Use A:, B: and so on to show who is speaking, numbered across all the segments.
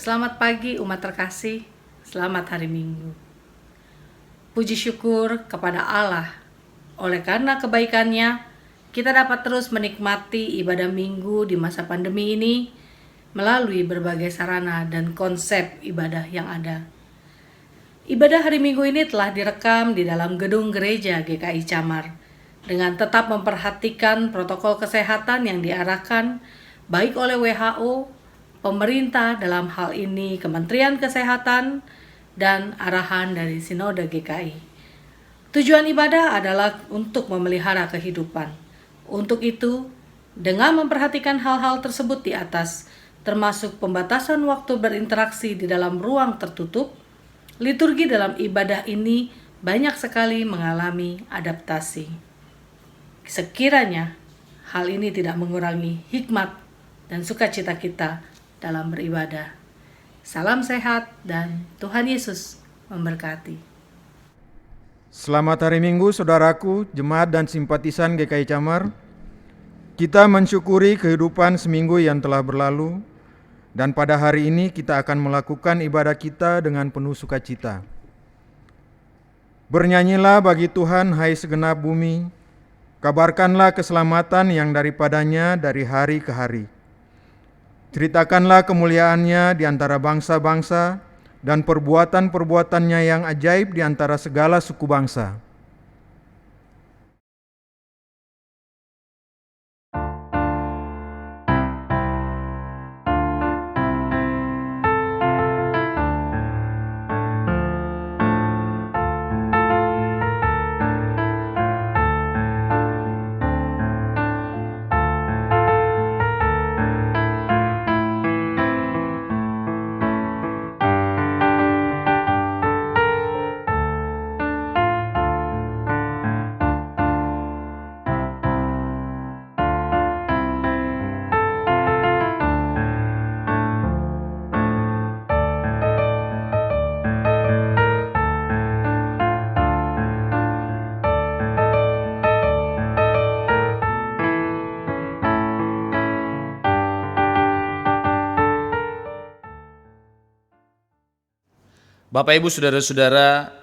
A: Selamat pagi umat terkasih, selamat hari Minggu. Puji syukur kepada Allah, oleh karena kebaikannya, kita dapat terus menikmati ibadah Minggu di masa pandemi ini melalui berbagai sarana dan konsep ibadah yang ada. Ibadah hari Minggu ini telah direkam di dalam gedung gereja GKI Camar dengan tetap memperhatikan protokol kesehatan yang diarahkan baik oleh WHO, pemerintah dalam hal ini Kementerian Kesehatan, dan arahan dari Sinode GKI. Tujuan ibadah adalah untuk memelihara kehidupan. Untuk itu, dengan memperhatikan hal-hal tersebut di atas, termasuk pembatasan waktu berinteraksi di dalam ruang tertutup, liturgi dalam ibadah ini banyak sekali mengalami adaptasi. Sekiranya hal ini tidak mengurangi hikmat dan sukacita kita dalam beribadah. Salam sehat dan Tuhan Yesus memberkati.
B: Selamat hari Minggu saudaraku, jemaat dan simpatisan GKI Camar. Kita mensyukuri kehidupan seminggu yang telah berlalu, dan pada hari ini kita akan melakukan ibadah kita dengan penuh sukacita. Bernyanyilah bagi Tuhan, hai segenap bumi, kabarkanlah keselamatan yang daripadanya dari hari ke hari. Ceritakanlah kemuliaannya di antara bangsa-bangsa dan perbuatan-perbuatannya yang ajaib di antara segala suku bangsa.
C: Bapak Ibu Saudara-saudara,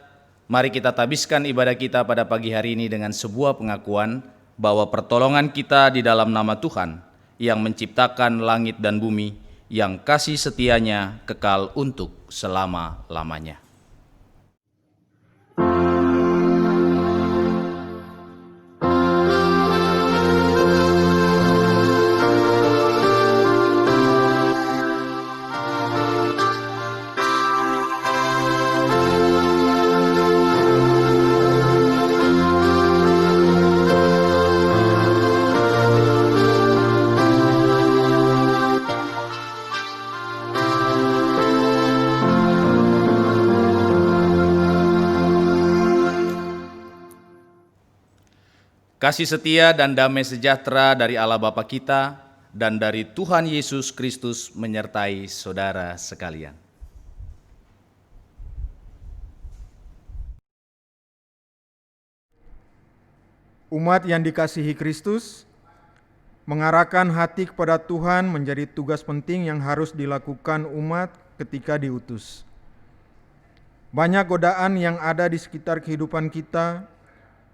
C: mari kita tabiskan ibadah kita pada pagi hari ini dengan sebuah pengakuan bahwa pertolongan kita di dalam nama Tuhan yang menciptakan langit dan bumi, yang kasih setianya kekal untuk selama-lamanya. Kasih setia dan damai sejahtera dari Allah Bapa kita dan dari Tuhan Yesus Kristus menyertai saudara sekalian.
B: Umat yang dikasihi Kristus, mengarahkan hati kepada Tuhan menjadi tugas penting yang harus dilakukan umat ketika diutus. Banyak godaan yang ada di sekitar kehidupan kita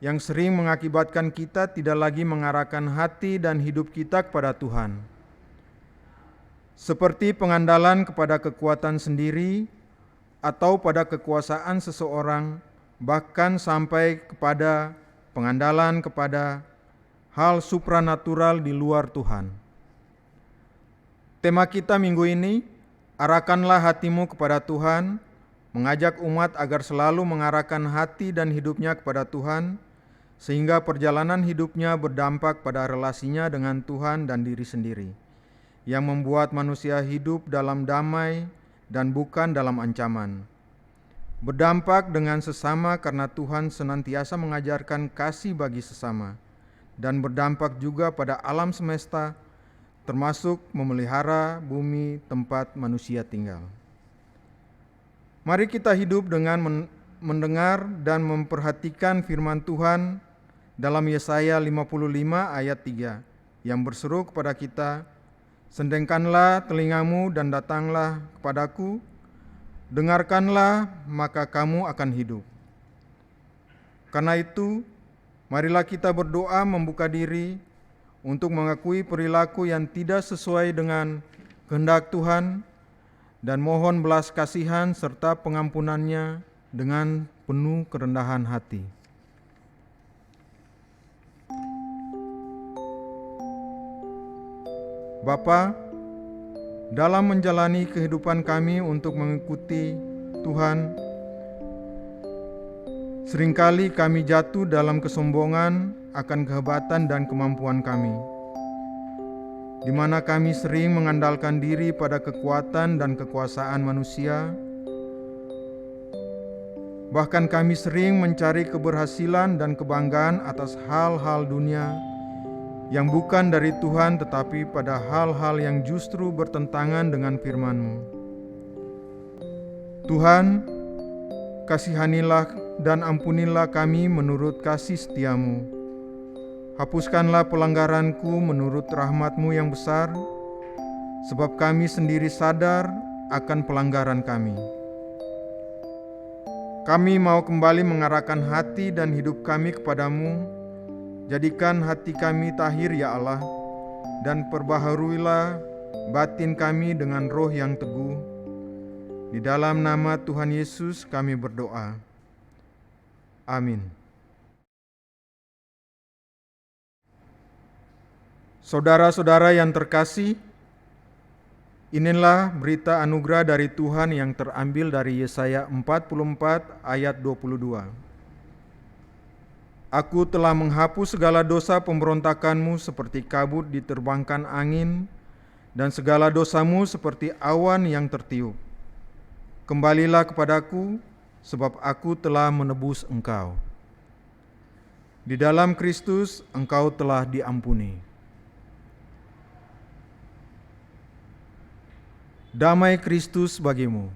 B: yang sering mengakibatkan kita tidak lagi mengarahkan hati dan hidup kita kepada Tuhan. Seperti pengandalan kepada kekuatan sendiri atau pada kekuasaan seseorang, bahkan sampai kepada pengandalan kepada hal supranatural di luar Tuhan. Tema kita minggu ini, arahkanlah hatimu kepada Tuhan, mengajak umat agar selalu mengarahkan hati dan hidupnya kepada Tuhan, sehingga perjalanan hidupnya berdampak pada relasinya dengan Tuhan dan diri sendiri, yang membuat manusia hidup dalam damai dan bukan dalam ancaman. Berdampak dengan sesama karena Tuhan senantiasa mengajarkan kasih bagi sesama, dan berdampak juga pada alam semesta, termasuk memelihara bumi tempat manusia tinggal. Mari kita hidup dengan mendengar dan memperhatikan firman Tuhan dalam Yesaya 55 ayat 3 yang berseru kepada kita, Sendengkanlah telingamu dan datanglah kepadaku, dengarkanlah maka kamu akan hidup. Karena itu, marilah kita berdoa membuka diri untuk mengakui perilaku yang tidak sesuai dengan kehendak Tuhan dan mohon belas kasihan serta pengampunannya dengan penuh kerendahan hati. Bapa, dalam menjalani kehidupan kami untuk mengikuti Tuhan, seringkali kami jatuh dalam kesombongan akan kehebatan dan kemampuan kami, di mana kami sering mengandalkan diri pada kekuatan dan kekuasaan manusia. Bahkan kami sering mencari keberhasilan dan kebanggaan atas hal-hal dunia yang bukan dari Tuhan, tetapi pada hal-hal yang justru bertentangan dengan firman-Mu. Tuhan, kasihanilah dan ampunilah kami menurut kasih setia-Mu. Hapuskanlah pelanggaranku menurut rahmat-Mu yang besar, sebab kami sendiri sadar akan pelanggaran kami. Kami mau kembali mengarahkan hati dan hidup kami kepadamu. Jadikan hati kami tahir ya Allah, dan perbaharuilah batin kami dengan roh yang teguh. Di dalam nama Tuhan Yesus kami berdoa. Amin. Saudara-saudara yang terkasih, inilah berita anugerah dari Tuhan yang terambil dari Yesaya 44 ayat 22. Aku telah menghapus segala dosa pemberontakanmu seperti kabut diterbangkan angin, dan segala dosamu seperti awan yang tertiup. Kembalilah kepadaku, sebab aku telah menebus engkau. Di dalam Kristus engkau telah diampuni. Damai Kristus bagimu.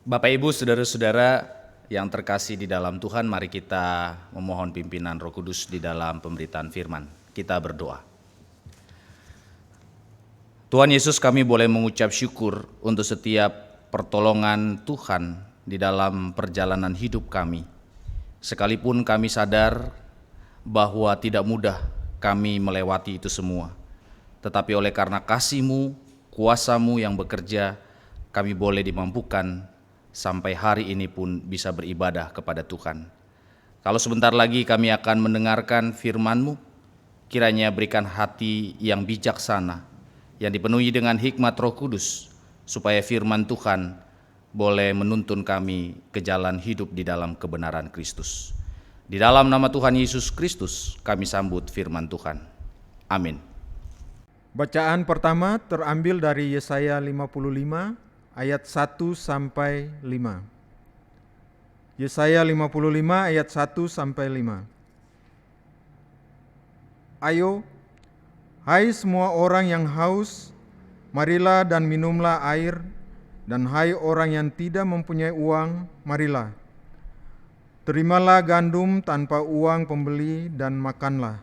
C: Bapak Ibu, saudara-saudara yang terkasih di dalam Tuhan, mari kita memohon pimpinan Roh Kudus di dalam pemberitaan firman. Kita berdoa. Tuhan Yesus, kami boleh mengucap syukur untuk setiap pertolongan Tuhan di dalam perjalanan hidup kami. Sekalipun kami sadar bahwa tidak mudah kami melewati itu semua. Tetapi oleh karena kasih-Mu, kuasa-Mu yang bekerja, kami boleh dimampukan sampai hari ini pun bisa beribadah kepada Tuhan. Kalau sebentar lagi kami akan mendengarkan firman-Mu, kiranya berikan hati yang bijaksana, yang dipenuhi dengan hikmat Roh Kudus, supaya firman Tuhan boleh menuntun kami ke jalan hidup di dalam kebenaran Kristus. Di dalam nama Tuhan Yesus Kristus kami sambut firman Tuhan. Amin.
B: Bacaan pertama terambil dari Yesaya 55 ayat 1 sampai 5. Yesaya 55 ayat 1 sampai 5. Ayo, hai semua orang yang haus, marilah dan minumlah air, dan hai orang yang tidak mempunyai uang, marilah. Terimalah gandum tanpa uang pembeli dan makanlah,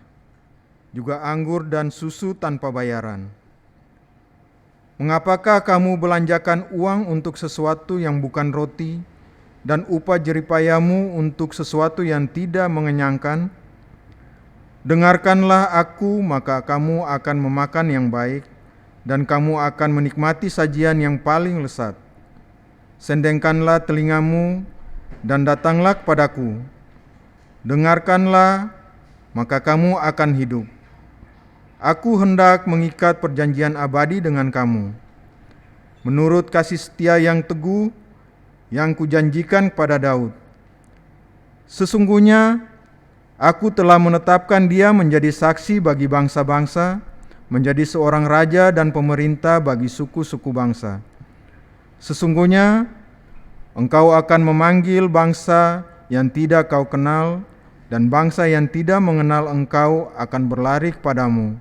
B: juga anggur dan susu tanpa bayaran. Mengapakah kamu belanjakan uang untuk sesuatu yang bukan roti, dan upah jeripayamu untuk sesuatu yang tidak mengenyangkan? Dengarkanlah aku, maka kamu akan memakan yang baik, dan kamu akan menikmati sajian yang paling lezat. Sendengkanlah telingamu, dan datanglah kepadaku. Dengarkanlah, maka kamu akan hidup. Aku hendak mengikat perjanjian abadi dengan kamu, menurut kasih setia yang teguh yang kujanjikan kepada Daud. Sesungguhnya aku telah menetapkan dia menjadi saksi bagi bangsa-bangsa, menjadi seorang raja dan pemerintah bagi suku-suku bangsa. Sesungguhnya engkau akan memanggil bangsa yang tidak kau kenal, dan bangsa yang tidak mengenal engkau akan berlari kepadamu.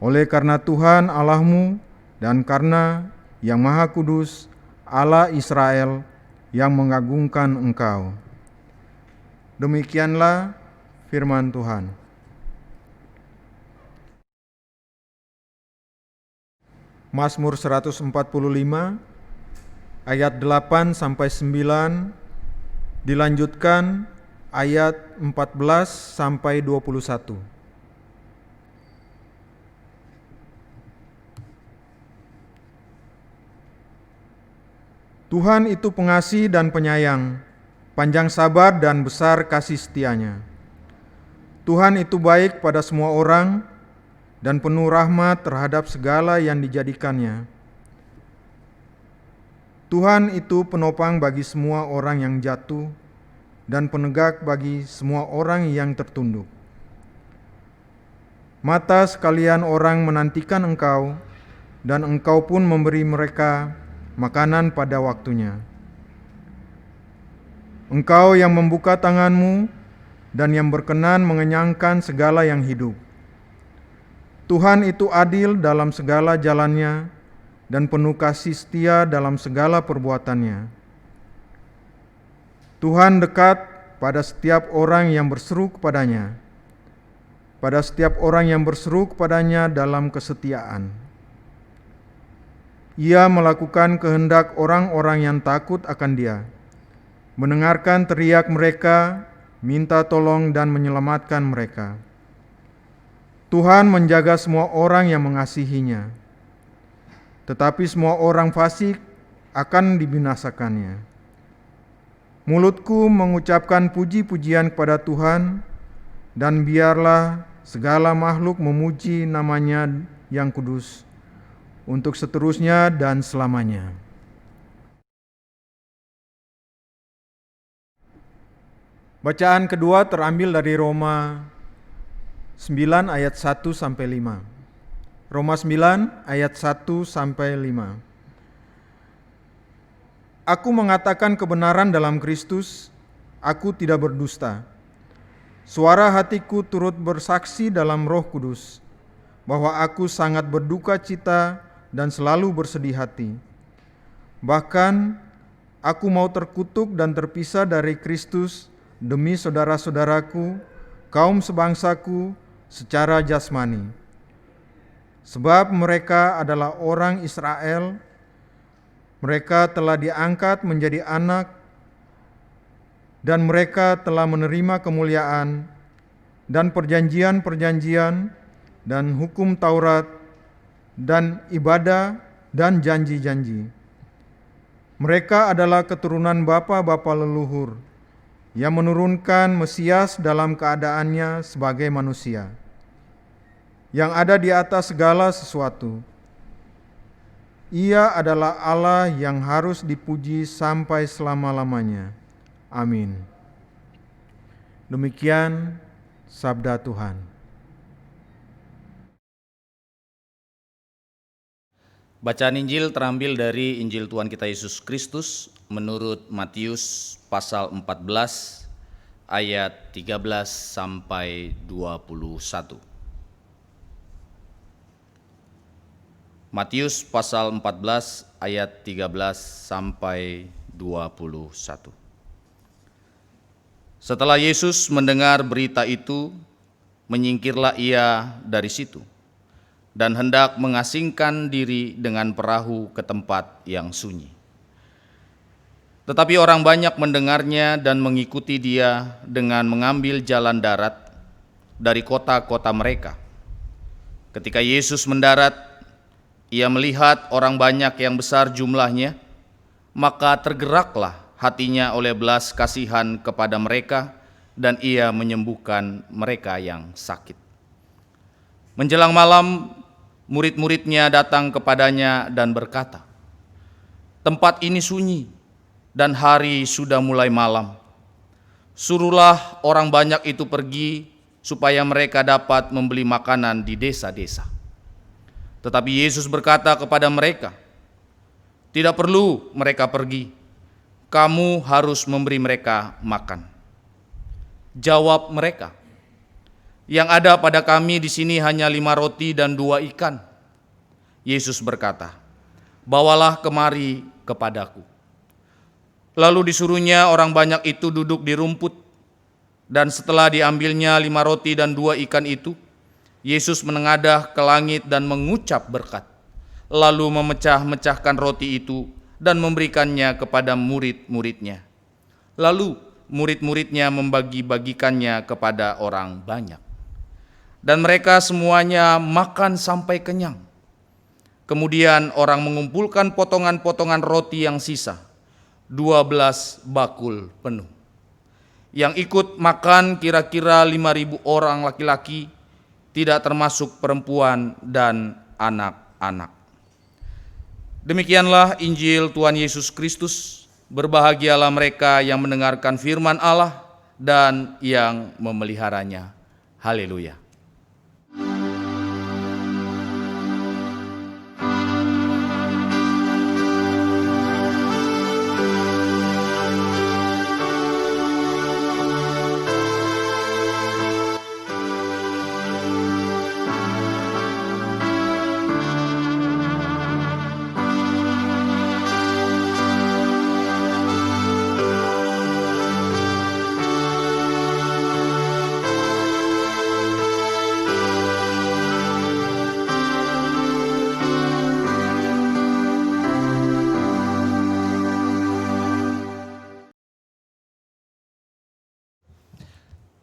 B: Oleh karena Tuhan Allahmu dan karena Yang Maha Kudus, Allah Israel, yang mengagungkan engkau. Demikianlah firman Tuhan. Mazmur 145 ayat 8 sampai 9 dilanjutkan ayat 14 sampai 21. Tuhan itu pengasih dan penyayang, panjang sabar dan besar kasih setianya. Tuhan itu baik pada semua orang dan penuh rahmat terhadap segala yang dijadikannya. Tuhan itu penopang bagi semua orang yang jatuh dan penegak bagi semua orang yang tertunduk. Mata sekalian orang menantikan engkau, dan engkau pun memberi mereka makanan pada waktunya. Engkau yang membuka tanganmu dan yang berkenan mengenyangkan segala yang hidup. Tuhan itu adil dalam segala jalannya dan penuh kasih setia dalam segala perbuatannya. Tuhan dekat pada setiap orang yang berseru kepadanya, pada setiap orang yang berseru kepadanya dalam kesetiaan. Ia melakukan kehendak orang-orang yang takut akan Dia, mendengarkan teriak mereka, minta tolong dan menyelamatkan mereka. Tuhan menjaga semua orang yang mengasihinya, tetapi semua orang fasik akan dibinasakannya. Mulutku mengucapkan puji-pujian kepada Tuhan, dan biarlah segala makhluk memuji nama-Nya yang kudus, untuk seterusnya dan selamanya. Bacaan kedua terambil dari Roma 9 ayat 1 sampai 5. Roma 9 ayat 1 sampai 5. Aku mengatakan kebenaran dalam Kristus, aku tidak berdusta. Suara hatiku turut bersaksi dalam Roh Kudus, bahwa aku sangat berduka cita dan selalu bersedih hati. Bahkan aku mau terkutuk dan terpisah dari Kristus demi saudara-saudaraku, kaum sebangsaku secara jasmani. Sebab mereka adalah orang Israel, mereka telah diangkat menjadi anak, dan mereka telah menerima kemuliaan dan perjanjian-perjanjian dan hukum Taurat dan ibadah dan janji-janji. Mereka adalah keturunan bapa-bapa leluhur, Ia menurunkan Mesias dalam keadaannya sebagai manusia, yang ada di atas segala sesuatu. Ia adalah Allah yang harus dipuji sampai selama-lamanya. Amin. Demikian sabda Tuhan.
C: Bacaan Injil terambil dari Injil Tuhan kita Yesus Kristus menurut Matius pasal 14 ayat 13 sampai 21. Matius pasal 14 ayat 13 sampai 21. Setelah Yesus mendengar berita itu, menyingkirlah ia dari situ dan hendak mengasingkan diri dengan perahu ke tempat yang sunyi. Tetapi orang banyak mendengarnya dan mengikuti dia dengan mengambil jalan darat dari kota-kota mereka. Ketika Yesus mendarat, ia melihat orang banyak yang besar jumlahnya, maka tergeraklah hatinya oleh belas kasihan kepada mereka, dan ia menyembuhkan mereka yang sakit. Menjelang malam, murid-muridnya datang kepadanya dan berkata, "Tempat ini sunyi dan hari sudah mulai malam. Suruhlah orang banyak itu pergi supaya mereka dapat membeli makanan di desa-desa." Tetapi Yesus berkata kepada mereka, "Tidak perlu mereka pergi, kamu harus memberi mereka makan." Jawab mereka, "Yang ada pada kami di sini hanya 5 roti dan 2 ikan. Yesus berkata, "Bawalah kemari kepadaku." Lalu disuruhnya orang banyak itu duduk di rumput, dan setelah diambilnya 5 roti dan 2 ikan itu, Yesus menengadah ke langit dan mengucap berkat, lalu memecah-mecahkan roti itu dan memberikannya kepada murid-muridnya. Lalu murid-muridnya membagi-bagikannya kepada orang banyak. Dan mereka semuanya makan sampai kenyang. Kemudian orang mengumpulkan potongan-potongan roti yang sisa, 12 bakul penuh. Yang ikut makan kira-kira 5.000 orang laki-laki, tidak termasuk perempuan dan anak-anak. Demikianlah Injil Tuhan Yesus Kristus. Berbahagialah mereka yang mendengarkan firman Allah dan yang memeliharanya. Haleluya.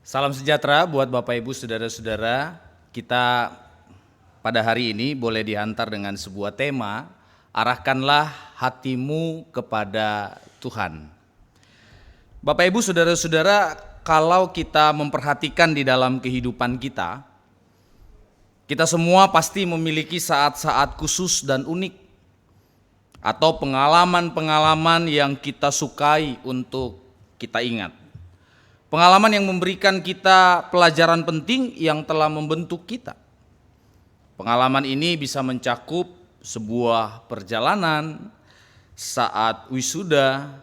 C: Salam sejahtera buat Bapak Ibu Saudara-saudara. Kita pada hari ini boleh dihantar dengan sebuah tema, arahkanlah hatimu kepada Tuhan. Bapak Ibu Saudara-saudara, kalau kita memperhatikan di dalam kehidupan kita semua pasti memiliki saat-saat khusus dan unik, atau pengalaman-pengalaman yang kita sukai untuk kita ingat. Pengalaman yang memberikan kita pelajaran penting yang telah membentuk kita. Pengalaman ini bisa mencakup sebuah perjalanan, saat wisuda,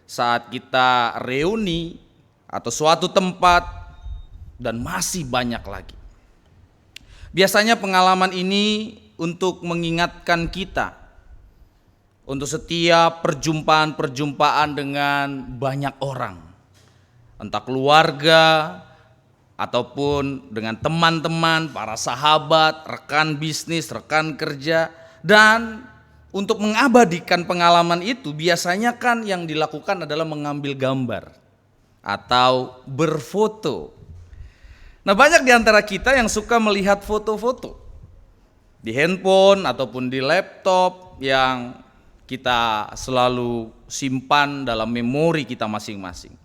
C: saat kita reuni, atau suatu tempat, dan masih banyak lagi. Biasanya pengalaman ini untuk mengingatkan kita untuk setiap perjumpaan-perjumpaan dengan banyak orang. Entah keluarga, ataupun dengan teman-teman, para sahabat, rekan bisnis, rekan kerja. Dan untuk mengabadikan pengalaman itu biasanya kan yang dilakukan adalah mengambil gambar atau berfoto. Nah, banyak di antara kita yang suka melihat foto-foto di handphone ataupun di laptop yang kita selalu simpan dalam memori kita masing-masing.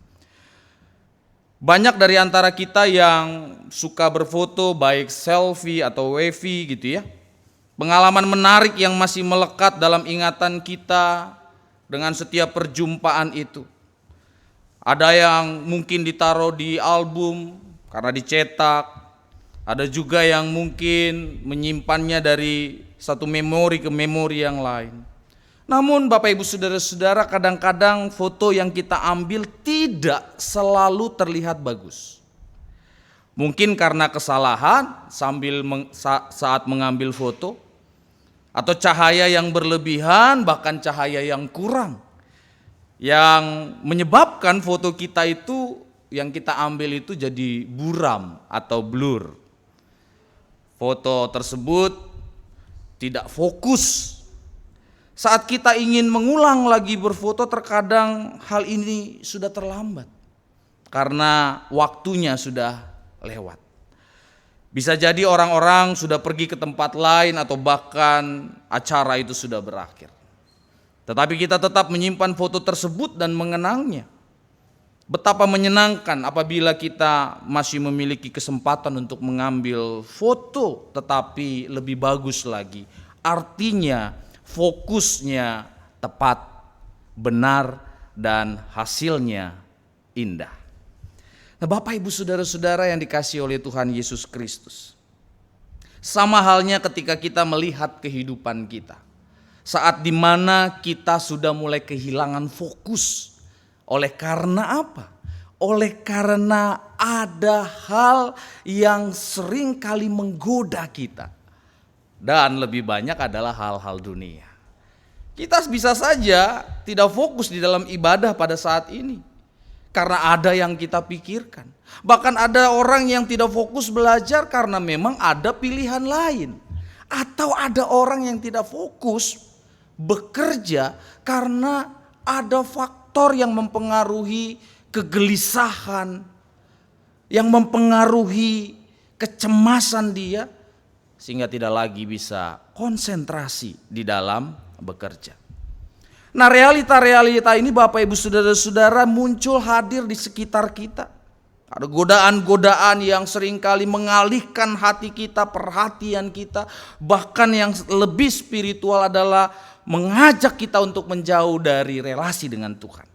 C: Banyak dari antara kita yang suka berfoto, baik selfie atau wavy gitu ya. Pengalaman menarik yang masih melekat dalam ingatan kita dengan setiap perjumpaan itu. Ada yang mungkin ditaruh di album karena dicetak. Ada juga yang mungkin menyimpannya dari satu memori ke memori yang lain. Namun Bapak Ibu Saudara-saudara, kadang-kadang foto yang kita ambil tidak selalu terlihat bagus. Mungkin karena kesalahan saat mengambil foto, atau cahaya yang berlebihan, bahkan cahaya yang kurang, yang menyebabkan foto kita itu, yang kita ambil itu jadi buram atau blur. Foto tersebut tidak fokus. Saat kita ingin mengulang lagi berfoto, terkadang hal ini sudah terlambat karena waktunya sudah lewat. Bisa jadi orang-orang sudah pergi ke tempat lain atau bahkan acara itu sudah berakhir. Tetapi kita tetap menyimpan foto tersebut dan mengenangnya. Betapa menyenangkan apabila kita masih memiliki kesempatan untuk mengambil foto, tetapi lebih bagus lagi. Artinya fokusnya tepat, benar, dan hasilnya indah. Nah, Bapak Ibu Saudara-saudara yang dikasihi oleh Tuhan Yesus Kristus, sama halnya ketika kita melihat kehidupan kita, saat dimana kita sudah mulai kehilangan fokus. Oleh karena apa? Oleh karena ada hal yang sering kali menggoda kita. Dan lebih banyak adalah hal-hal dunia. Kita bisa saja tidak fokus di dalam ibadah pada saat ini, karena ada yang kita pikirkan. Bahkan ada orang yang tidak fokus belajar karena memang ada pilihan lain. Atau ada orang yang tidak fokus bekerja karena ada faktor yang mempengaruhi kegelisahan, yang mempengaruhi kecemasan dia, sehingga tidak lagi bisa konsentrasi di dalam bekerja. Nah, realita-realita ini Bapak Ibu Saudara-saudara muncul hadir di sekitar kita. Ada godaan-godaan yang seringkali mengalihkan hati kita, perhatian kita. Bahkan yang lebih spiritual adalah mengajak kita untuk menjauh dari relasi dengan Tuhan.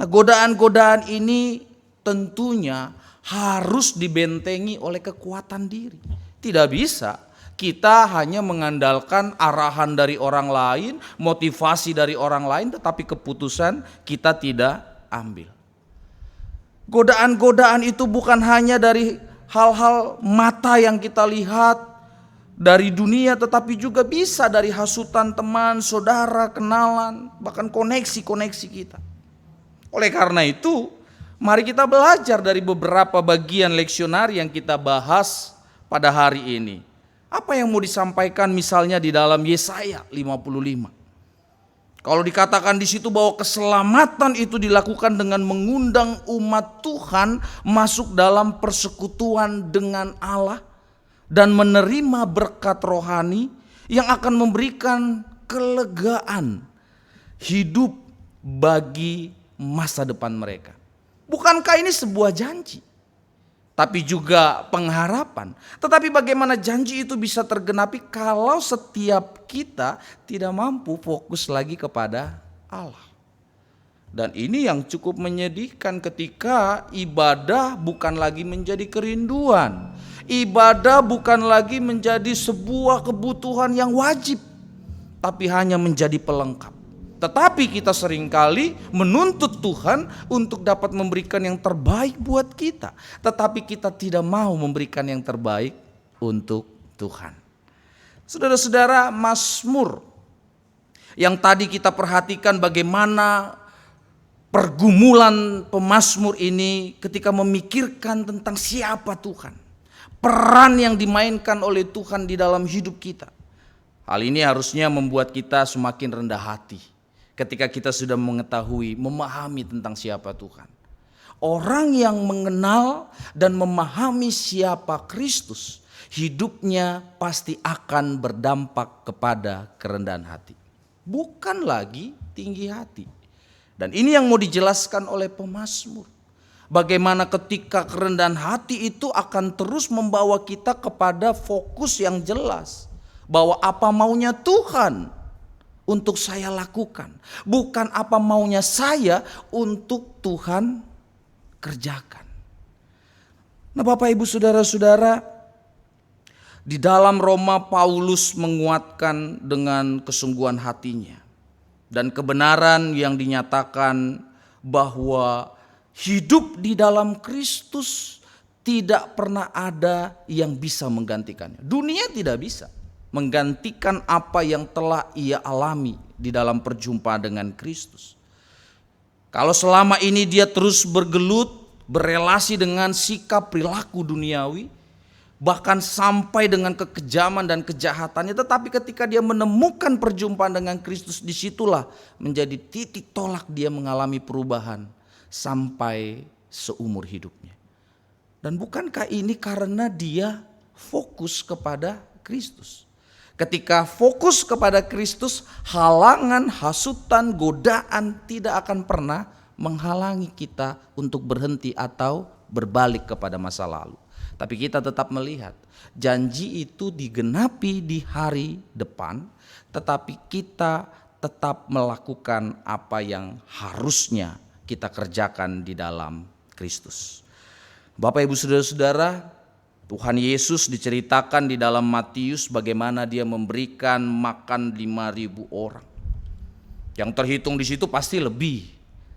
C: Nah, godaan-godaan ini tentunya harus dibentengi oleh kekuatan diri. Tidak bisa kita hanya mengandalkan arahan dari orang lain, motivasi dari orang lain, tetapi keputusan kita tidak ambil. Godaan-godaan itu bukan hanya dari hal-hal mata yang kita lihat dari dunia, tetapi juga bisa dari hasutan teman, saudara, kenalan, bahkan koneksi-koneksi kita. Oleh karena itu, mari kita belajar dari beberapa bagian leksionari yang kita bahas pada hari ini. Apa yang mau disampaikan misalnya di dalam Yesaya 55. Kalau dikatakan di situ bahwa keselamatan itu dilakukan dengan mengundang umat Tuhan masuk dalam persekutuan dengan Allah dan menerima berkat rohani yang akan memberikan kelegaan hidup bagi masa depan mereka. Bukankah ini sebuah janji? Tapi juga pengharapan. Tetapi bagaimana janji itu bisa tergenapi kalau setiap kita tidak mampu fokus lagi kepada Allah. Dan ini yang cukup menyedihkan ketika ibadah bukan lagi menjadi kerinduan. Ibadah bukan lagi menjadi sebuah kebutuhan yang wajib, tapi hanya menjadi pelengkap. Tetapi kita seringkali menuntut Tuhan untuk dapat memberikan yang terbaik buat kita. Tetapi kita tidak mau memberikan yang terbaik untuk Tuhan. Saudara-saudara, Mazmur yang tadi kita perhatikan bagaimana pergumulan pemazmur ini ketika memikirkan tentang siapa Tuhan. Peran yang dimainkan oleh Tuhan di dalam hidup kita. Hal ini harusnya membuat kita semakin rendah hati. Ketika kita sudah mengetahui, memahami tentang siapa Tuhan. Orang yang mengenal dan memahami siapa Kristus, hidupnya pasti akan berdampak kepada kerendahan hati. Bukan lagi tinggi hati. Dan ini yang mau dijelaskan oleh pemazmur. Bagaimana ketika kerendahan hati itu akan terus membawa kita kepada fokus yang jelas. Bahwa apa maunya Tuhan untuk saya lakukan. Bukan apa maunya saya untuk Tuhan kerjakan. Nah Bapak Ibu Saudara-saudara, di dalam Roma Paulus menguatkan dengan kesungguhan hatinya. Dan kebenaran yang dinyatakan bahwa hidup di dalam Kristus tidak pernah ada yang bisa menggantikannya. Dunia tidak bisa menggantikan apa yang telah ia alami di dalam perjumpaan dengan Kristus. Kalau selama ini dia terus bergelut, berelasi dengan sikap perilaku duniawi, bahkan sampai dengan kekejaman dan kejahatannya, tetapi ketika dia menemukan perjumpaan dengan Kristus, disitulah menjadi titik tolak dia mengalami perubahan sampai seumur hidupnya. Dan bukankah ini karena dia fokus kepada Kristus? Ketika fokus kepada Kristus, halangan, hasutan, godaan tidak akan pernah menghalangi kita untuk berhenti atau berbalik kepada masa lalu. Tapi kita tetap melihat janji itu digenapi di hari depan, tetapi kita tetap melakukan apa yang harusnya kita kerjakan di dalam Kristus. Bapak Ibu Saudara-saudara, Tuhan Yesus diceritakan di dalam Matius bagaimana dia memberikan makan 5.000 orang. Yang terhitung di situ pasti lebih,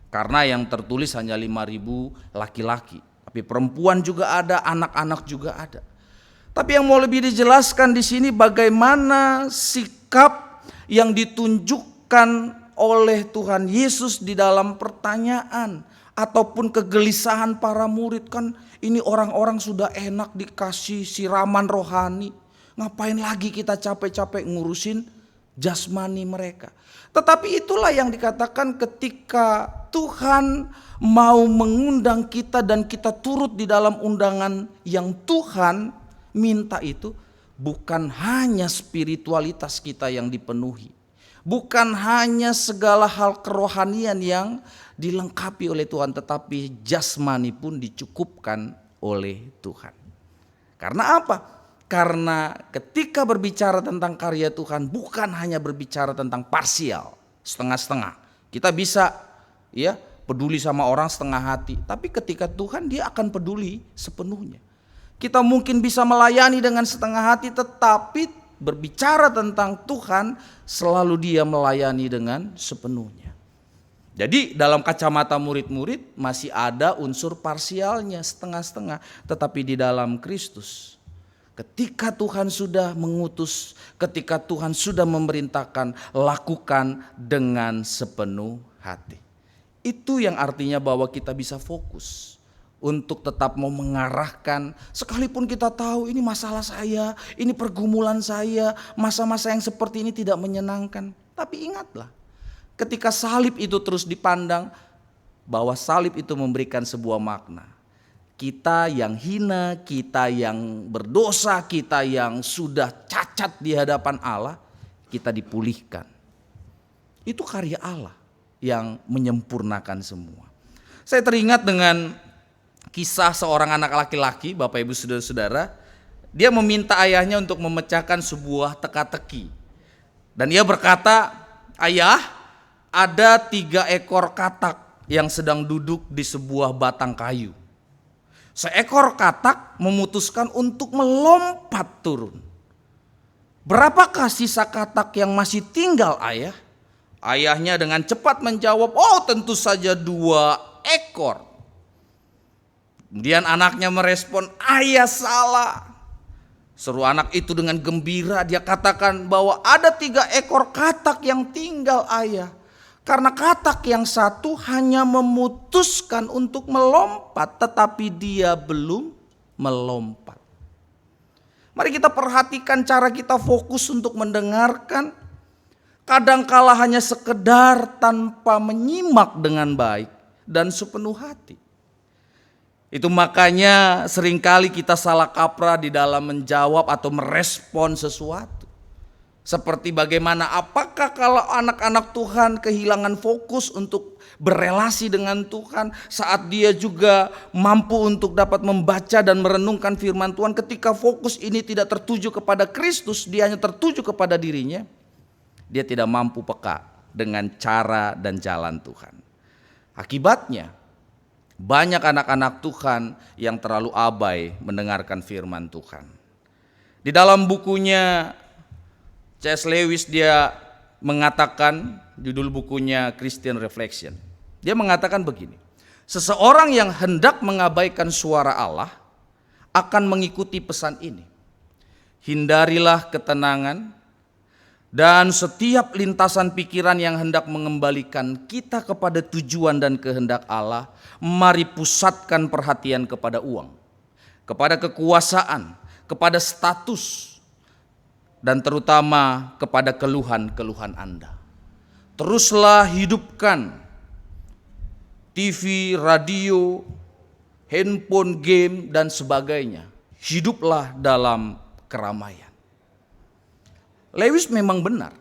C: karena yang tertulis hanya 5.000 laki-laki. Tapi perempuan juga ada, anak-anak juga ada. Tapi yang mau lebih dijelaskan di sini bagaimana sikap yang ditunjukkan oleh Tuhan Yesus di dalam pertanyaan ataupun kegelisahan para murid. Kan ini orang-orang sudah enak dikasih siraman rohani, ngapain lagi kita capek-capek ngurusin jasmani mereka. Tetapi itulah yang dikatakan ketika Tuhan mau mengundang kita dan kita turut di dalam undangan yang Tuhan minta itu, bukan hanya spiritualitas kita yang dipenuhi, bukan hanya segala hal kerohanian yang dilengkapi oleh Tuhan, tetapi jasmani pun dicukupkan oleh Tuhan. Karena apa? Karena ketika berbicara tentang karya Tuhan bukan hanya berbicara tentang parsial, setengah-setengah. Kita bisa ya peduli sama orang setengah hati, tapi ketika Tuhan dia akan peduli sepenuhnya. Kita mungkin bisa melayani dengan setengah hati, tetapi berbicara tentang Tuhan selalu dia melayani dengan sepenuhnya. Jadi dalam kacamata murid-murid masih ada unsur parsialnya, setengah-setengah. Tetapi di dalam Kristus, ketika Tuhan sudah mengutus, ketika Tuhan sudah memerintahkan, lakukan dengan sepenuh hati. Itu yang artinya bahwa kita bisa fokus untuk tetap mau mengarahkan, sekalipun kita tahu ini masalah saya, ini pergumulan saya, masa-masa yang seperti ini tidak menyenangkan. Tapi ingatlah, ketika salib itu terus dipandang, bahwa salib itu memberikan sebuah makna. Kita yang hina, kita yang berdosa, kita yang sudah cacat di hadapan Allah, kita dipulihkan. Itu karya Allah yang menyempurnakan semua. Saya teringat dengan kisah seorang anak laki-laki, Bapak Ibu Saudara-saudara. Dia meminta ayahnya untuk memecahkan sebuah teka-teki. Dan dia berkata, "Ayah, ada 3 ekor katak yang sedang duduk di sebuah batang kayu. Seekor katak memutuskan untuk melompat turun. Berapakah sisa katak yang masih tinggal, ayah?" Ayahnya dengan cepat menjawab, "Oh, tentu saja 2 ekor. Kemudian anaknya merespon, "Ayah salah." Seru anak itu dengan gembira, dia katakan bahwa ada 3 ekor katak yang tinggal, ayah. Karena katak yang satu hanya memutuskan untuk melompat, tetapi dia belum melompat. Mari kita perhatikan cara kita fokus untuk mendengarkan. Kadangkala hanya sekedar tanpa menyimak dengan baik dan sepenuh hati. Itu makanya seringkali kita salah kaprah di dalam menjawab atau merespon sesuatu. Seperti bagaimana, apakah kalau anak-anak Tuhan kehilangan fokus untuk berelasi dengan Tuhan saat dia juga mampu untuk dapat membaca dan merenungkan firman Tuhan, ketika fokus ini tidak tertuju kepada Kristus, dia hanya tertuju kepada dirinya, dia tidak mampu peka dengan cara dan jalan Tuhan. Akibatnya banyak anak-anak Tuhan yang terlalu abai mendengarkan firman Tuhan. Di dalam bukunya C.S. Lewis dia mengatakan, judul bukunya Christian Reflection, dia mengatakan begini: seseorang yang hendak mengabaikan suara Allah akan mengikuti pesan ini. Hindarilah ketenangan dan setiap lintasan pikiran yang hendak mengembalikan kita kepada tujuan dan kehendak Allah. Mari pusatkan perhatian kepada uang, kepada kekuasaan, kepada status, dan terutama kepada keluhan-keluhan Anda. Teruslah hidupkan TV, radio, handphone, game, dan sebagainya. Hiduplah dalam keramaian. Lewis memang benar,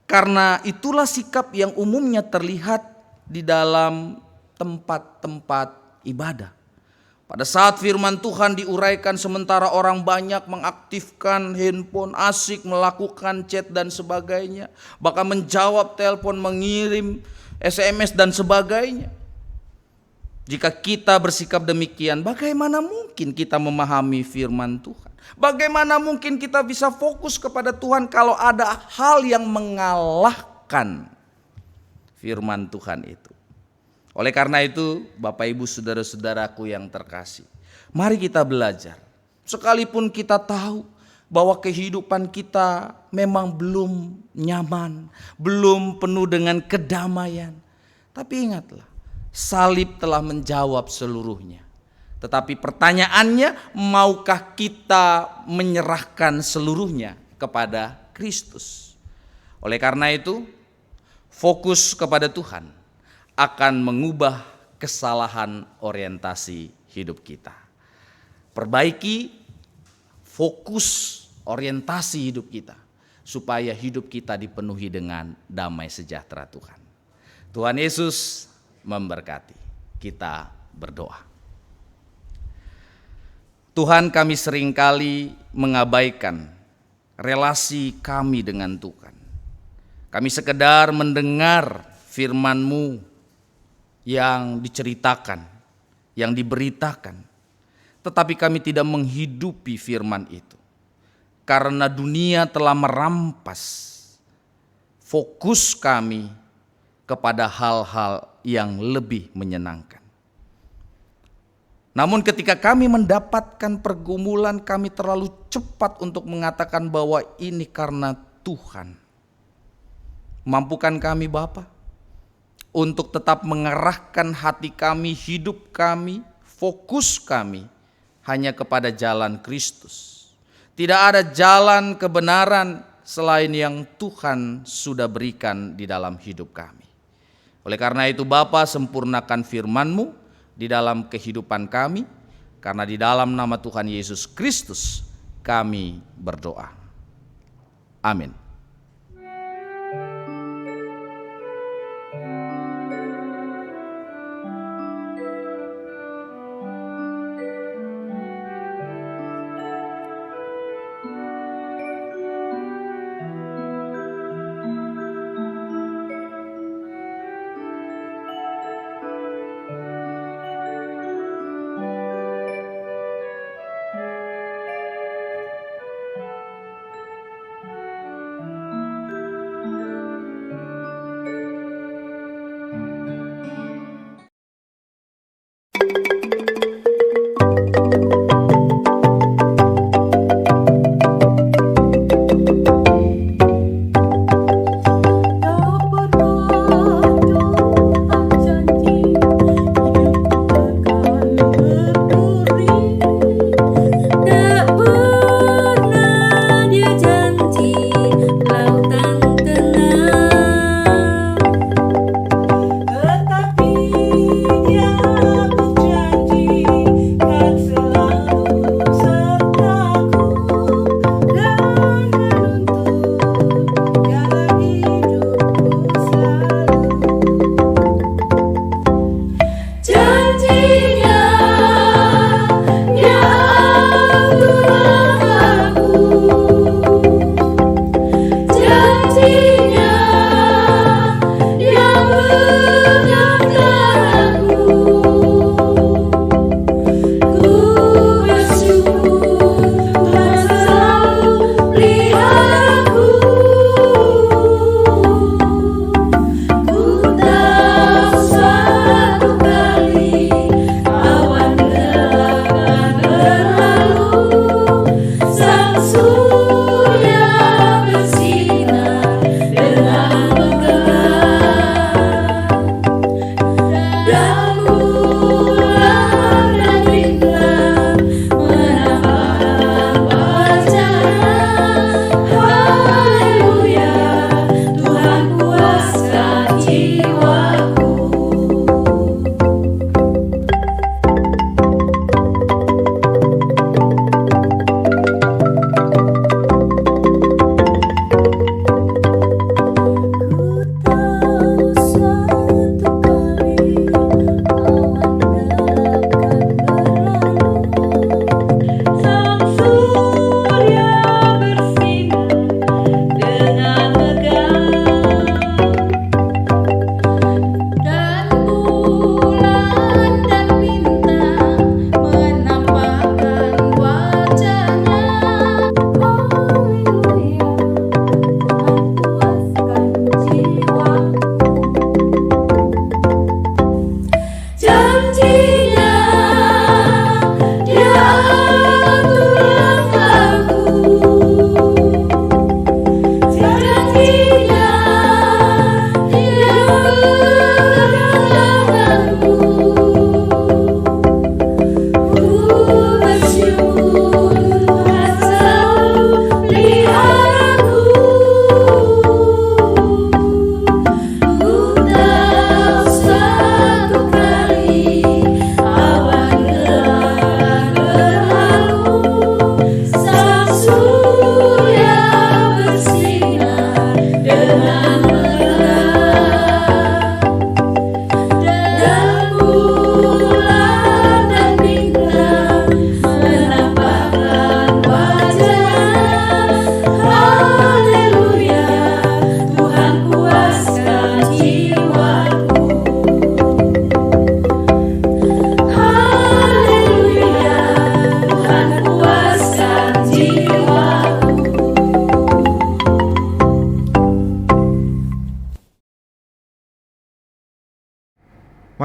C: karena itulah sikap yang umumnya terlihat di dalam tempat-tempat ibadah. Pada saat firman Tuhan diuraikan, sementara orang banyak mengaktifkan handphone, asik melakukan chat dan sebagainya, bahkan menjawab telepon, mengirim SMS dan sebagainya. Jika kita bersikap demikian, bagaimana mungkin kita memahami firman Tuhan? Bagaimana mungkin kita bisa fokus kepada Tuhan kalau ada hal yang mengalahkan firman Tuhan itu? Oleh karena itu, Bapak Ibu saudara-saudaraku yang terkasih, mari kita belajar. Sekalipun kita tahu bahwa kehidupan kita memang belum nyaman, belum penuh dengan kedamaian, tapi ingatlah, salib telah menjawab seluruhnya. Tetapi pertanyaannya, maukah kita menyerahkan seluruhnya kepada Kristus? Oleh karena itu, fokus kepada Tuhan akan mengubah kesalahan orientasi hidup kita. Perbaiki fokus orientasi hidup kita, supaya hidup kita dipenuhi dengan damai sejahtera Tuhan. Tuhan Yesus memberkati. Kita berdoa. Tuhan, kami seringkali mengabaikan relasi kami dengan Tuhan. Kami sekedar mendengar firman-Mu yang diceritakan, yang diberitakan, tetapi kami tidak menghidupi firman itu. Karena dunia telah merampas fokus kami kepada hal-hal yang lebih menyenangkan. Namun ketika kami mendapatkan pergumulan, kami terlalu cepat untuk mengatakan bahwa ini karena Tuhan. Mampukan kami Bapa untuk tetap mengerahkan hati kami, hidup kami, fokus kami hanya kepada jalan Kristus. Tidak ada jalan kebenaran selain yang Tuhan sudah berikan di dalam hidup kami. Oleh karena itu Bapa, sempurnakan firman-Mu di dalam kehidupan kami, karena di dalam nama Tuhan Yesus Kristus kami berdoa. Amin.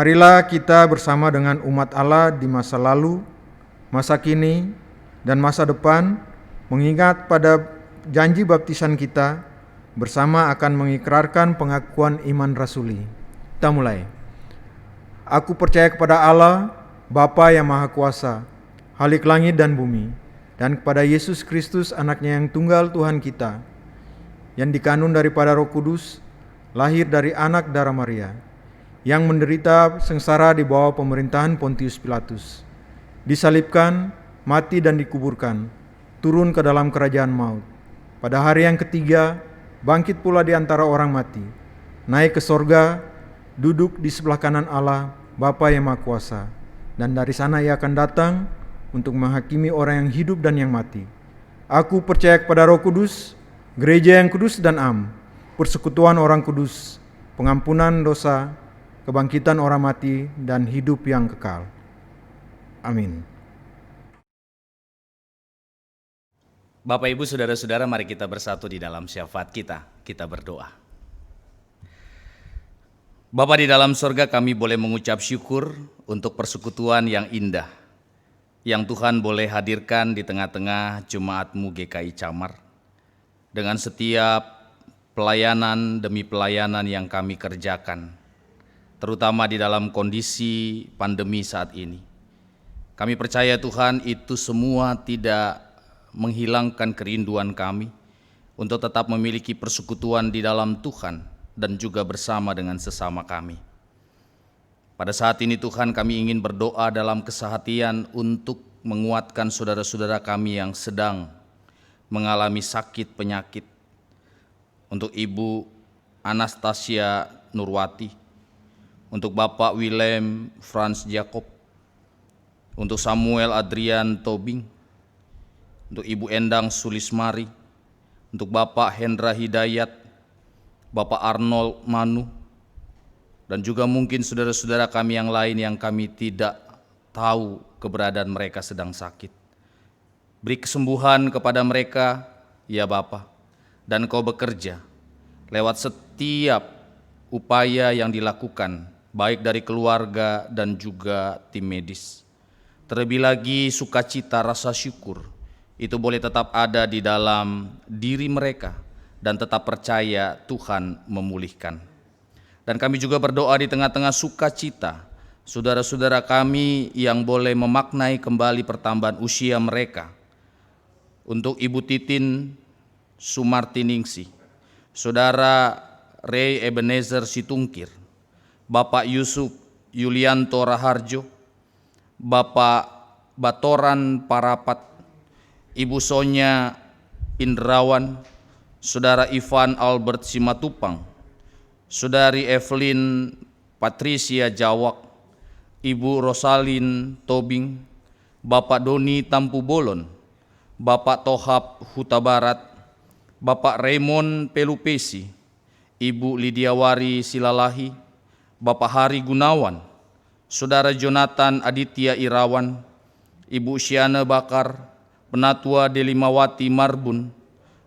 B: Marilah kita bersama dengan umat Allah di masa lalu, masa kini, dan masa depan mengingat pada janji baptisan kita bersama akan mengikrarkan pengakuan iman rasuli. Kita mulai. Aku percaya kepada Allah, Bapa yang Maha Kuasa, Khalik langit dan bumi, dan kepada Yesus Kristus anaknya yang tunggal Tuhan kita, yang dikandung daripada Roh Kudus, lahir dari anak darah Maria, yang menderita sengsara di bawah pemerintahan Pontius Pilatus, disalibkan, mati dan dikuburkan, turun ke dalam kerajaan maut. Pada hari yang ketiga, bangkit pula di antara orang mati, naik ke sorga, duduk di sebelah kanan Allah, Bapa yang Maha Kuasa, dan dari sana ia akan datang untuk menghakimi orang yang hidup dan yang mati. Aku percaya kepada Roh Kudus, gereja yang kudus dan am, persekutuan orang kudus, pengampunan dosa, kebangkitan orang mati, dan hidup yang kekal. Amin.
C: Bapak, Ibu, Saudara-saudara, mari kita bersatu di dalam syafaat kita. Kita berdoa. Bapa di dalam sorga, kami boleh mengucap syukur untuk persekutuan yang indah yang Tuhan boleh hadirkan di tengah-tengah Jemaat-Mu GKI Camar. Dengan setiap pelayanan demi pelayanan yang kami kerjakan, terutama di dalam kondisi pandemi saat ini. Kami percaya Tuhan, itu semua tidak menghilangkan kerinduan kami untuk tetap memiliki persekutuan di dalam Tuhan dan juga bersama dengan sesama kami. Pada saat ini Tuhan, kami ingin berdoa dalam kesehatian untuk menguatkan saudara-saudara kami yang sedang mengalami sakit penyakit. Untuk Ibu Anastasia Nurwati, untuk Bapak Willem Franz Jacob, untuk Samuel Adrian Tobing, untuk Ibu Endang Sulismari, untuk Bapak Hendra Hidayat, Bapak Arnold Manu, dan juga mungkin saudara-saudara kami yang lain yang kami tidak tahu keberadaan mereka sedang sakit. Beri kesembuhan kepada mereka, ya Bapa, dan Kau bekerja lewat setiap upaya yang dilakukan, baik dari keluarga dan juga tim medis. Terlebih lagi sukacita, rasa syukur, itu boleh tetap ada di dalam diri mereka dan tetap percaya Tuhan memulihkan. Dan kami juga berdoa di tengah-tengah sukacita, saudara-saudara kami yang boleh memaknai kembali pertambahan usia mereka. Untuk Ibu Titin Sumartiningsih, Saudara Ray Ebenezer Situngkir, Bapak Yusuf Yulianto Raharjo, Bapak Batoran Parapat, Ibu Sonya Indrawan, Saudara Ivan Albert Simatupang, Saudari Evelyn Patricia Jawak, Ibu Rosalin Tobing, Bapak Doni Tampu Bolon, Bapak Tohab Huta Barat, Bapak Raymond Pelupesi, Ibu Lidiawari Silalahi, Bapak Hari Gunawan, Saudara Jonathan Aditya Irawan, Ibu Syana Bakar, Penatua Delimawati Marbun,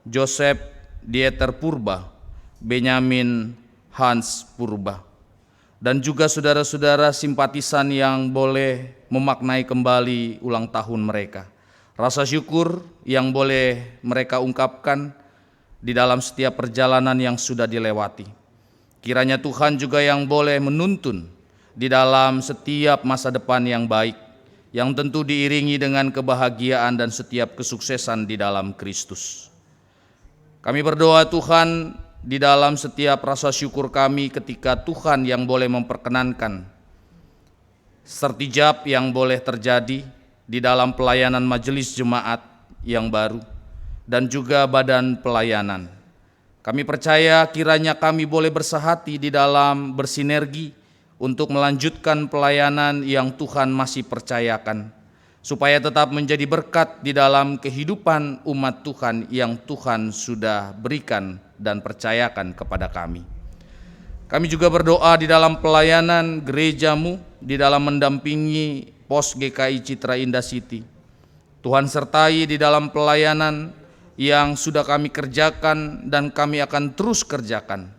C: Joseph Dieter Purba, Benyamin Hans Purba, dan juga saudara-saudara simpatisan yang boleh memaknai kembali ulang tahun mereka. Rasa syukur yang boleh mereka ungkapkan di dalam setiap perjalanan yang sudah dilewati. Kiranya Tuhan juga yang boleh menuntun di dalam setiap masa depan yang baik, yang tentu diiringi dengan kebahagiaan dan setiap kesuksesan di dalam Kristus. Kami berdoa Tuhan, di dalam setiap rasa syukur kami ketika Tuhan yang boleh memperkenankan sertijab yang boleh terjadi di dalam pelayanan majelis jemaat yang baru dan juga badan pelayanan. Kami percaya kiranya kami boleh bersehati di dalam bersinergi untuk melanjutkan pelayanan yang Tuhan masih percayakan, supaya tetap menjadi berkat di dalam kehidupan umat Tuhan yang Tuhan sudah berikan dan percayakan kepada kami. Kami juga berdoa di dalam pelayanan gereja-Mu, di dalam mendampingi pos GKI Citra Indah City. Tuhan sertai di dalam pelayanan yang sudah kami kerjakan dan kami akan terus kerjakan,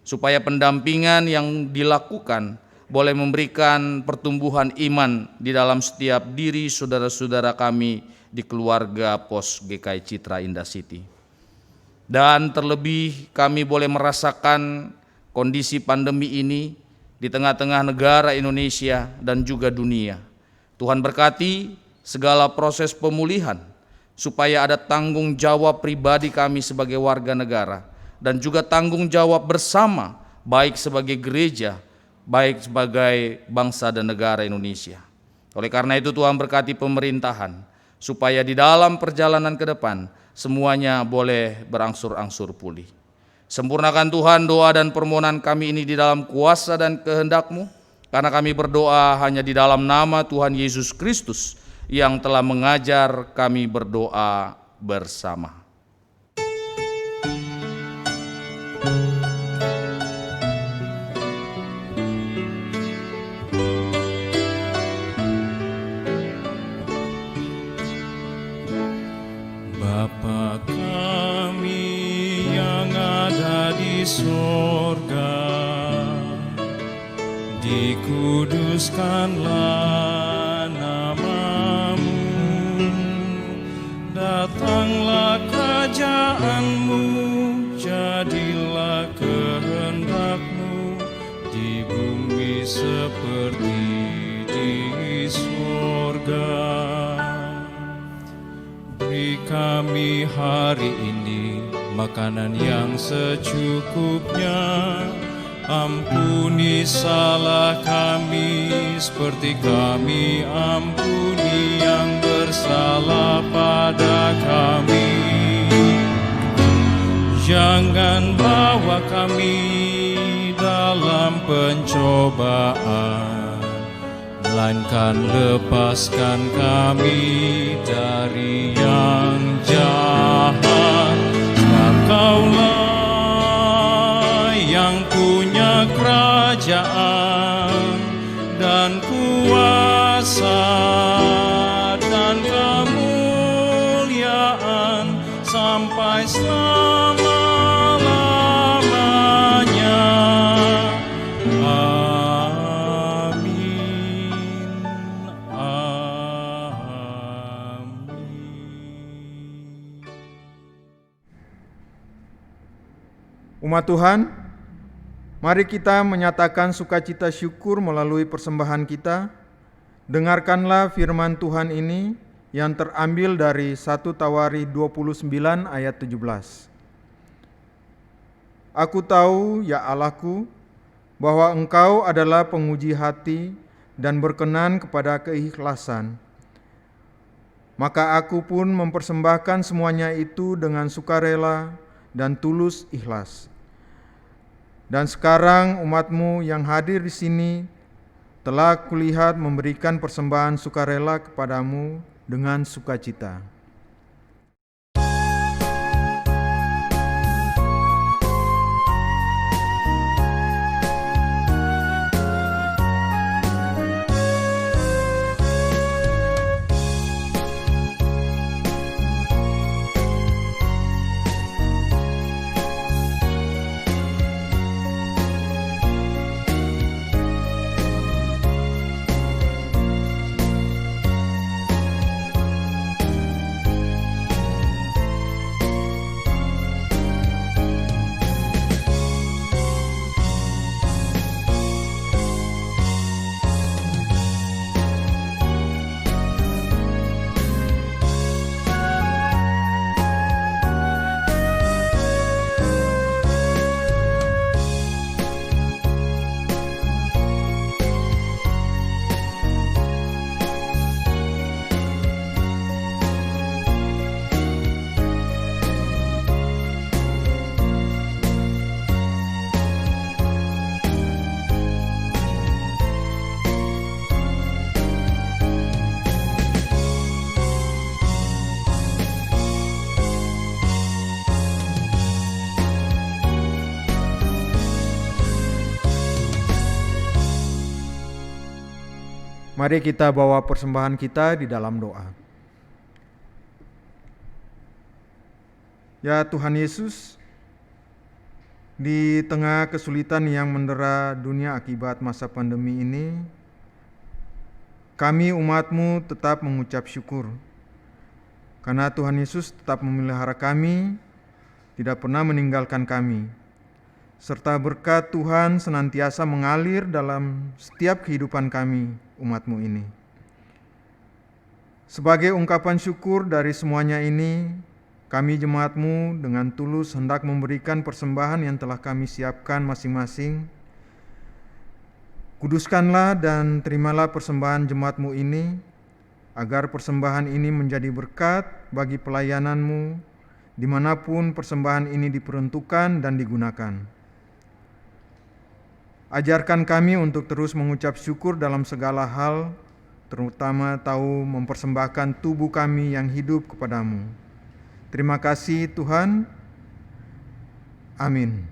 C: supaya pendampingan yang dilakukan boleh memberikan pertumbuhan iman di dalam setiap diri saudara-saudara kami di keluarga Pos GKI Citra Indah City. Dan terlebih kami boleh merasakan kondisi pandemi ini di tengah-tengah negara Indonesia dan juga dunia. Tuhan berkati segala proses pemulihan, supaya ada tanggung jawab pribadi kami sebagai warga negara, dan juga tanggung jawab bersama, baik sebagai gereja, baik sebagai bangsa dan negara Indonesia. Oleh karena itu Tuhan berkati pemerintahan, supaya di dalam perjalanan ke depan semuanya boleh berangsur-angsur pulih. Sempurnakan Tuhan doa dan permohonan kami ini di dalam kuasa dan kehendak-Mu, karena kami berdoa hanya di dalam nama Tuhan Yesus Kristus yang telah mengajar kami berdoa bersama.
D: Bapa kami yang ada di sorga, dikuduskanlah nama-Mu, datanglah kerajaan-Mu, jadilah kehendak-Mu di bumi seperti di sorga. Beri kami hari ini makanan yang secukupnya. Ampuni salah kami seperti kami ampuni yang bersalah pada kami. Jangan bawa kami dalam pencobaan, melainkan lepaskan kami dari yang jahat. Sebab Kaulah yang punya kerajaan dan kuasa dan kemuliaan sampai selama-lamanya.
B: Umat Tuhan, mari kita menyatakan sukacita syukur melalui persembahan kita. Dengarkanlah firman Tuhan ini yang terambil dari 1 Tawarikh 29 ayat 17. Aku tahu, ya Allahku, bahwa Engkau adalah penguji hati dan berkenan kepada keikhlasan. Maka aku pun mempersembahkan semuanya itu dengan sukarela dan tulus ikhlas. Dan sekarang umat-Mu yang hadir di sini telah kulihat memberikan persembahan sukarela kepadamu dengan sukacita. Mari kita bawa persembahan kita di dalam doa. Ya Tuhan Yesus, Di tengah kesulitan yang mendera dunia akibat masa pandemi ini, kami umat-Mu tetap mengucap syukur, karena Tuhan Yesus tetap memelihara kami, tidak pernah meninggalkan kami, serta berkat Tuhan senantiasa mengalir dalam setiap kehidupan kami, umat-Mu ini. Sebagai ungkapan syukur dari semuanya ini, kami jemaat-Mu dengan tulus hendak memberikan persembahan yang telah kami siapkan masing-masing. Kuduskanlah dan terimalah persembahan jemaat-Mu ini, agar persembahan ini menjadi berkat bagi pelayanan-Mu, dimanapun persembahan ini diperuntukkan dan digunakan. Ajarkan kami untuk terus mengucap syukur dalam segala hal, terutama tahu mempersembahkan tubuh kami yang hidup kepada-Mu. Terima kasih Tuhan. Amin.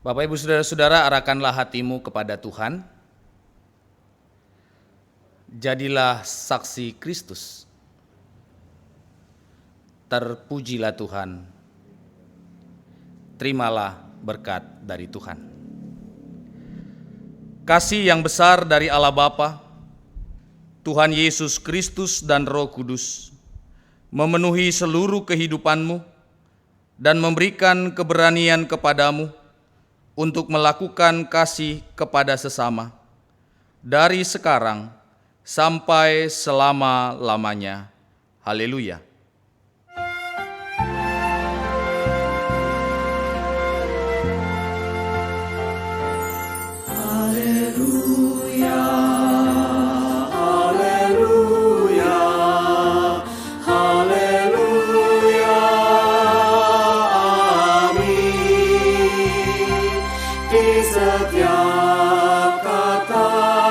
C: Bapak, Ibu, Saudara-saudara, arahkanlah hatimu kepada Tuhan. Jadilah saksi Kristus. Terpujilah Tuhan. Terimalah berkat dari Tuhan. Kasih yang besar dari Allah Bapa, Tuhan Yesus Kristus dan Roh Kudus memenuhi seluruh kehidupanmu dan memberikan keberanian kepadamu untuk melakukan kasih kepada sesama dari sekarang sampai selama-lamanya. Haleluya.
E: Di setiap kata